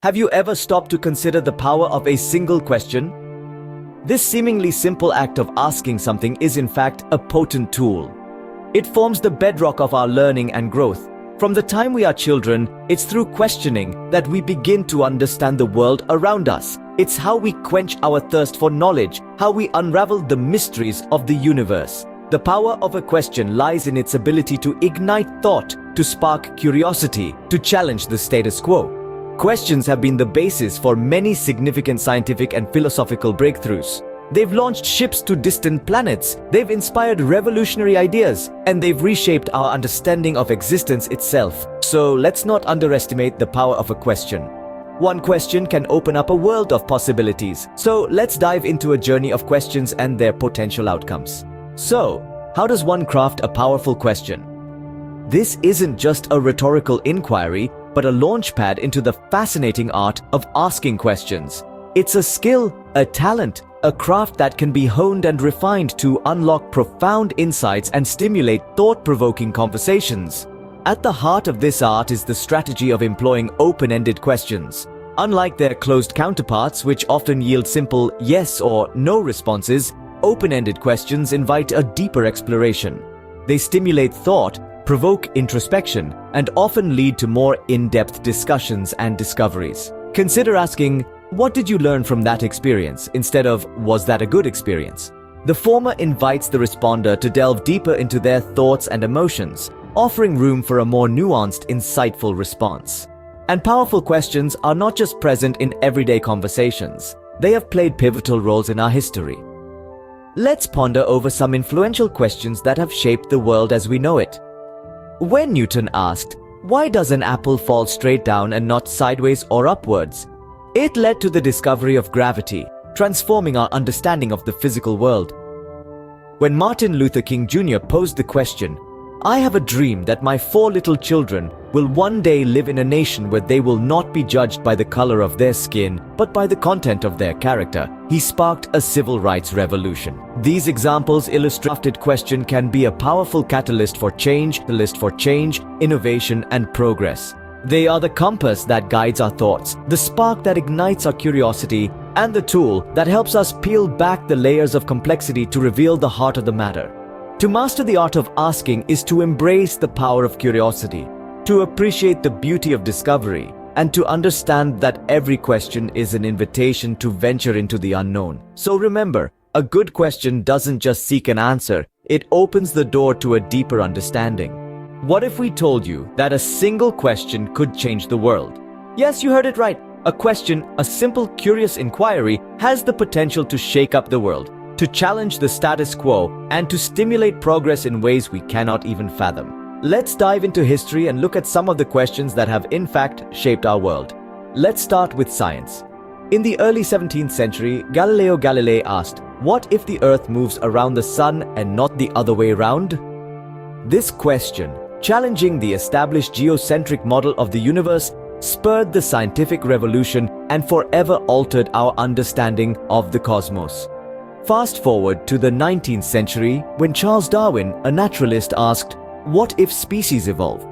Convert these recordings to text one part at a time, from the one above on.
Have you ever stopped to consider the power of a single question? This seemingly simple act of asking something is in fact a potent tool. It forms the bedrock of our learning and growth. From the time we are children, it's through questioning that we begin to understand the world around us. It's how we quench our thirst for knowledge, how we unravel the mysteries of the universe. The power of a question lies in its ability to ignite thought, to spark curiosity, to challenge the status quo. Questions have been the basis for many significant scientific and philosophical breakthroughs. They've launched ships to distant planets, they've inspired revolutionary ideas, and they've reshaped our understanding of existence itself. So let's not underestimate the power of a question. One question can open up a world of possibilities. So let's dive into a journey of questions and their potential outcomes. So, how does one craft a powerful question? This isn't just a rhetorical inquiry, but a launchpad into the fascinating art of asking questions. It's a skill, a talent, a craft that can be honed and refined to unlock profound insights and stimulate thought-provoking conversations. At the heart of this art is the strategy of employing open-ended questions. Unlike their closed counterparts, which often yield simple yes or no responses, open-ended questions invite a deeper exploration. They stimulate thought, provoke introspection, and often lead to more in-depth discussions and discoveries. Consider asking, "What did you learn from that experience?" instead of, "Was that a good experience?" The former invites the responder to delve deeper into their thoughts and emotions, offering room for a more nuanced, insightful response. And powerful questions are not just present in everyday conversations. They have played pivotal roles in our history. Let's ponder over some influential questions that have shaped the world as we know it. When Newton asked, "Why does an apple fall straight down and not sideways or upwards?" it led to the discovery of gravity, transforming our understanding of the physical world. When Martin Luther King Jr. posed the question, "I have a dream that my 4 little children will one day live in a nation where they will not be judged by the color of their skin, but by the content of their character," he sparked a civil rights revolution. These examples illustrate question can be a powerful catalyst for change, innovation, and progress. They are the compass that guides our thoughts, the spark that ignites our curiosity, and the tool that helps us peel back the layers of complexity to reveal the heart of the matter. To master the art of asking is to embrace the power of curiosity, to appreciate the beauty of discovery, and to understand that every question is an invitation to venture into the unknown. So remember, a good question doesn't just seek an answer, it opens the door to a deeper understanding. What if we told you that a single question could change the world? Yes, you heard it right. A question, a simple curious inquiry, has the potential to shake up the world, to challenge the status quo, and to stimulate progress in ways we cannot even fathom. Let's dive into history and look at some of the questions that have in fact shaped our world. Let's start with science. In the early 17th century, Galileo Galilei asked, "What if the Earth moves around the Sun and not the other way around?" This question, challenging the established geocentric model of the universe, spurred the scientific revolution and forever altered our understanding of the cosmos. Fast forward to the 19th century, when Charles Darwin, a naturalist, asked, "What if species evolve?"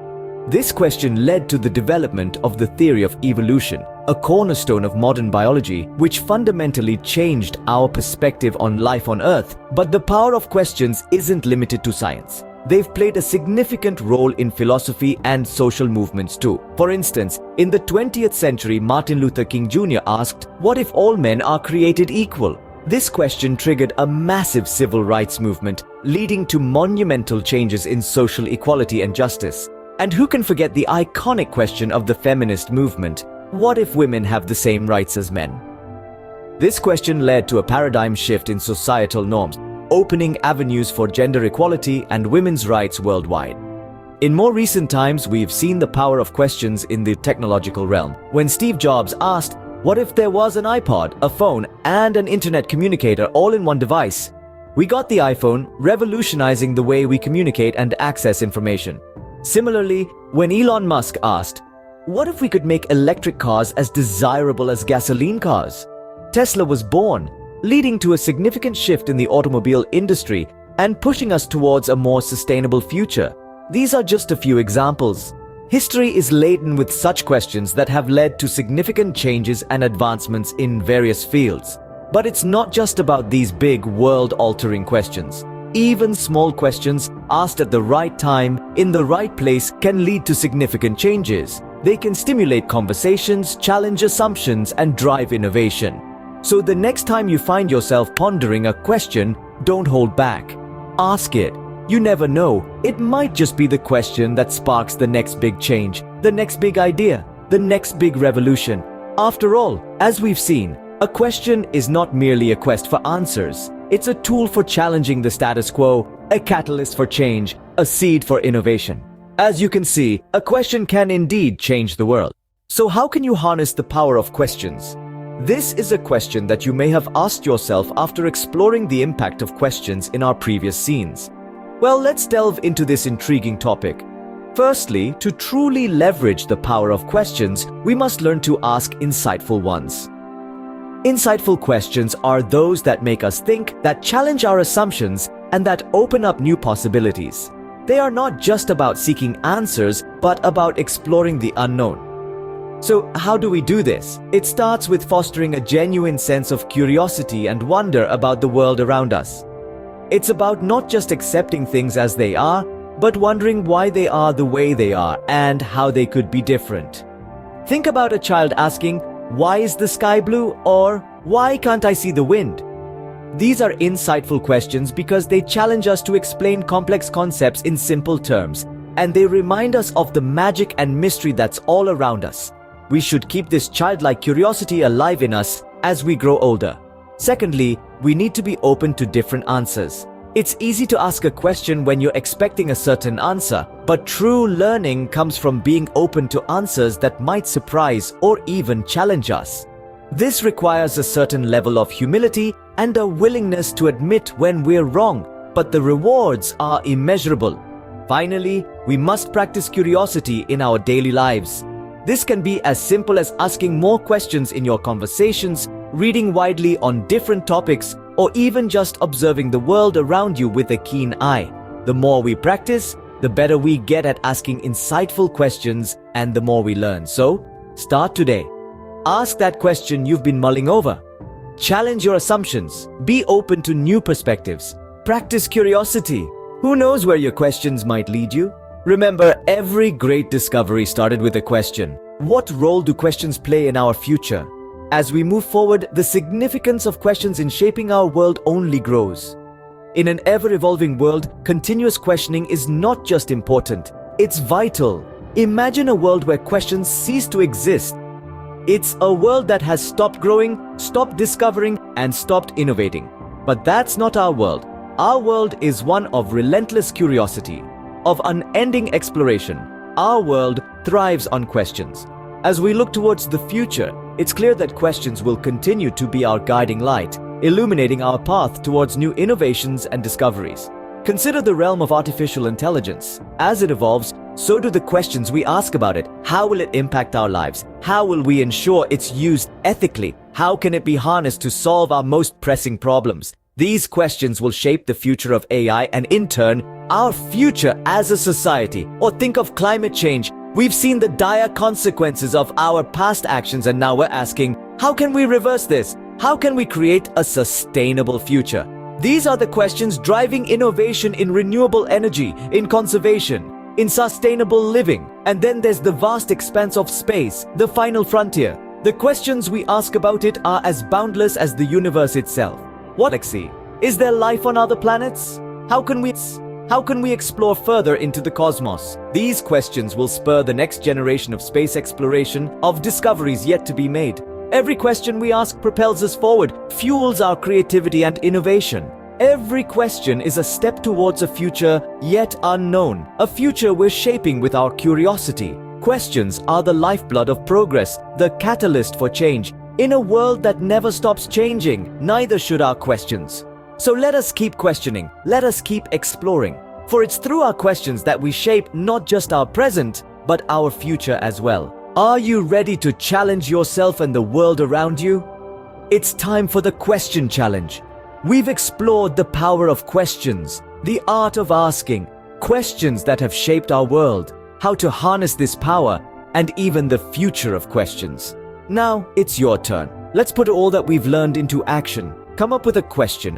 This question led to the development of the theory of evolution, a cornerstone of modern biology, which fundamentally changed our perspective on life on Earth. But the power of questions isn't limited to science. They've played a significant role in philosophy and social movements too. For instance, in the 20th century, Martin Luther King Jr. asked, "What if all men are created equal?" This question triggered a massive civil rights movement, leading to monumental changes in social equality and justice. And who can forget the iconic question of the feminist movement, "What if women have the same rights as men?" This question led to a paradigm shift in societal norms, opening avenues for gender equality and women's rights worldwide. In more recent times, we've seen the power of questions in the technological realm. When Steve Jobs asked, "What if there was an iPod, a phone, and an internet communicator all in one device?" we got the iPhone, revolutionizing the way we communicate and access information. Similarly, when Elon Musk asked, "What if we could make electric cars as desirable as gasoline cars?" Tesla was born, leading to a significant shift in the automobile industry and pushing us towards a more sustainable future. These are just a few examples. History is laden with such questions that have led to significant changes and advancements in various fields. But it's not just about these big, world-altering questions. Even small questions asked at the right time, in the right place, can lead to significant changes. They can stimulate conversations, challenge assumptions, and drive innovation. So the next time you find yourself pondering a question, don't hold back. Ask it. You never know, it might just be the question that sparks the next big change, the next big idea, the next big revolution. After all, as we've seen, a question is not merely a quest for answers. It's a tool for challenging the status quo, a catalyst for change, a seed for innovation. As you can see, a question can indeed change the world. So how can you harness the power of questions? This is a question that you may have asked yourself after exploring the impact of questions in our previous scenes. Well, let's delve into this intriguing topic. Firstly, to truly leverage the power of questions, we must learn to ask insightful ones. Insightful questions are those that make us think, that challenge our assumptions, and that open up new possibilities. They are not just about seeking answers, but about exploring the unknown. So, how do we do this? It starts with fostering a genuine sense of curiosity and wonder about the world around us. It's about not just accepting things as they are, but wondering why they are the way they are and how they could be different. Think about a child asking, "Why is the sky blue?" or "Why can't I see the wind?" These are insightful questions because they challenge us to explain complex concepts in simple terms, and they remind us of the magic and mystery that's all around us. We should keep this childlike curiosity alive in us as we grow older. Secondly, we need to be open to different answers. It's easy to ask a question when you're expecting a certain answer, but true learning comes from being open to answers that might surprise or even challenge us. This requires a certain level of humility and a willingness to admit when we're wrong, but the rewards are immeasurable. Finally, we must practice curiosity in our daily lives. This can be as simple as asking more questions in your conversations, reading widely on different topics, or even just observing the world around you with a keen eye. The more we practice, the better we get at asking insightful questions and the more we learn. So, start today. Ask that question you've been mulling over. Challenge your assumptions. Be open to new perspectives. Practice curiosity. Who knows where your questions might lead you? Remember, every great discovery started with a question. What role do questions play in our future? As we move forward, the significance of questions in shaping our world only grows. In an ever-evolving world, continuous questioning is not just important, it's vital. Imagine a world where questions cease to exist. It's a world that has stopped growing, stopped discovering, and stopped innovating. But that's not our world. Our world is one of relentless curiosity, of unending exploration. Our world thrives on questions. As we look towards the future, it's clear that questions will continue to be our guiding light, illuminating our path towards new innovations and discoveries. Consider the realm of artificial intelligence. As it evolves, so do the questions we ask about it. How will it impact our lives? How will we ensure it's used ethically? How can it be harnessed to solve our most pressing problems? These questions will shape the future of AI and, in turn, our future as a society. Or think of climate change. We've seen the dire consequences of our past actions, and now we're asking, how can we reverse this? How can we create a sustainable future? These are the questions driving innovation in renewable energy, in conservation, in sustainable living. And then there's the vast expanse of space, the final frontier. The questions we ask about it are as boundless as the universe itself. What galaxy? Is there life on other planets? How can we explore further into the cosmos? These questions will spur the next generation of space exploration, of discoveries yet to be made. Every question we ask propels us forward, fuels our creativity and innovation. Every question is a step towards a future yet unknown, a future we're shaping with our curiosity. Questions are the lifeblood of progress, the catalyst for change. In a world that never stops changing, neither should our questions. So let us keep questioning, let us keep exploring. For it's through our questions that we shape not just our present, but our future as well. Are you ready to challenge yourself and the world around you? It's time for the question challenge. We've explored the power of questions, the art of asking, questions that have shaped our world. how to harness this power, and even the future of questions. Now, it's your turn. Let's put all that we've learned into action. Come up with a question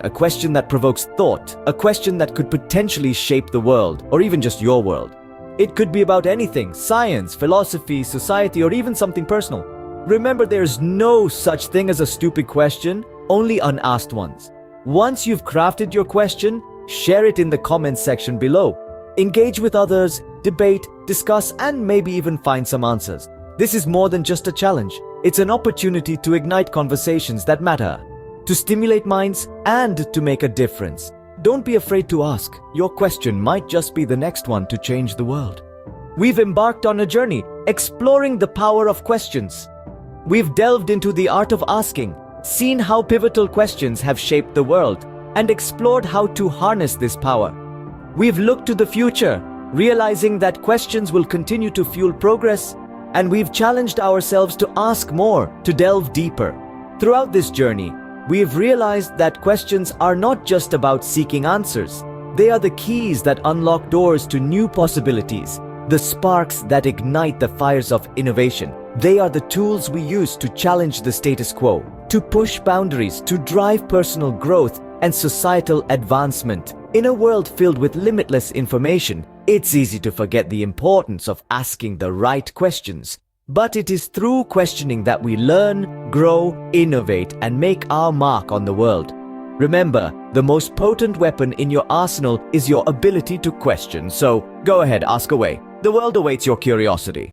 that provokes thought, a question that could potentially shape the world, or even just your world. It could be about anything: science, philosophy, society, or even something personal. Remember, there's no such thing as a stupid question, only unasked ones. Once you've crafted your question, share it in the comments section below. Engage with others, debate, discuss, and maybe even find some answers. This is more than just a challenge. It's an opportunity to ignite conversations that matter, to stimulate minds, and to make a difference. Don't be afraid to ask. Your question might just be the next one to change the world. We've embarked on a journey, exploring the power of questions. We've delved into the art of asking, seen how pivotal questions have shaped the world, and explored how to harness this power. We've looked to the future, realizing that questions will continue to fuel progress, and we've challenged ourselves to ask more, to delve deeper. Throughout this journey, we've realized that questions are not just about seeking answers. They are the keys that unlock doors to new possibilities, the sparks that ignite the fires of innovation. They are the tools we use to challenge the status quo, to push boundaries, to drive personal growth and societal advancement. In a world filled with limitless information, it's easy to forget the importance of asking the right questions. But it is through questioning that we learn, grow, innovate, and make our mark on the world. Remember, the most potent weapon in your arsenal is your ability to question. So go ahead, ask away. The world awaits your curiosity.